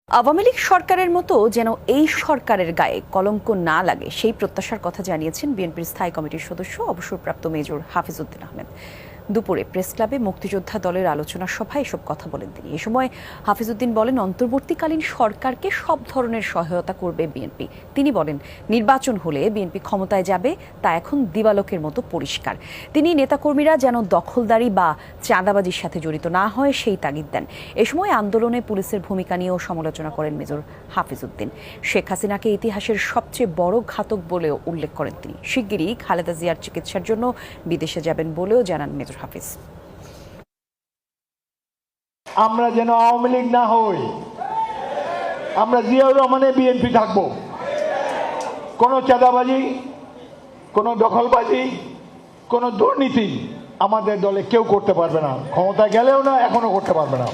আওয়ামী লীগ সরকারের মতো যেন এই সরকারের গায়ে কলঙ্ক না লাগে সেই প্রত্যাশার কথা জানিয়েছেন বিএনপির স্থায়ী কমিটির সদস্য অবসরপ্রাপ্ত মেজর হাফিজ উদ্দিন আহমেদ। দুপুরে প্রেস ক্লাবে মুক্তিযোদ্ধা দলের আলোচনা সভায় এসব কথা বলেন তিনি। এ সময় হাফিজ উদ্দিন বলেন, অন্তর্বর্তীকালীন সরকারকে সব ধরনের সহায়তা করবে বিএনপি। তিনি বলেন, নির্বাচন হলে বিএনপি ক্ষমতায় যাবে তা এখন দিবালোকের মতো পরিষ্কার। তিনি নেতাকর্মীরা যেন দখলদারি বা চাঁদাবাজির সাথে জড়িত না হয় সেই তাগিদ দেন। এ সময় আন্দোলনে পুলিশের ভূমিকা নিয়েও সমালোচনা করেন মেজর হাফিজ উদ্দিন। শেখ হাসিনাকে ইতিহাসের সবচেয়ে বড় ঘাতক বলেও উল্লেখ করেন তিনি। শিগগিরই খালেদা জিয়ার চিকিৎসার জন্য বিদেশে যাবেন বলেও জানান মেজর হাফিজ। আমরা যেন আওয়ামী লীগ না হই, আমরা জিয়াউর রহমানের বিএনপি থাকবো। কোনো চাঁদাবাজি, কোনো দখলবাজি, কোনো দুর্নীতি আমাদের দলে কেউ করতে পারবে না। ক্ষমতায় গেলেও না, এখনো করতে পারবে না।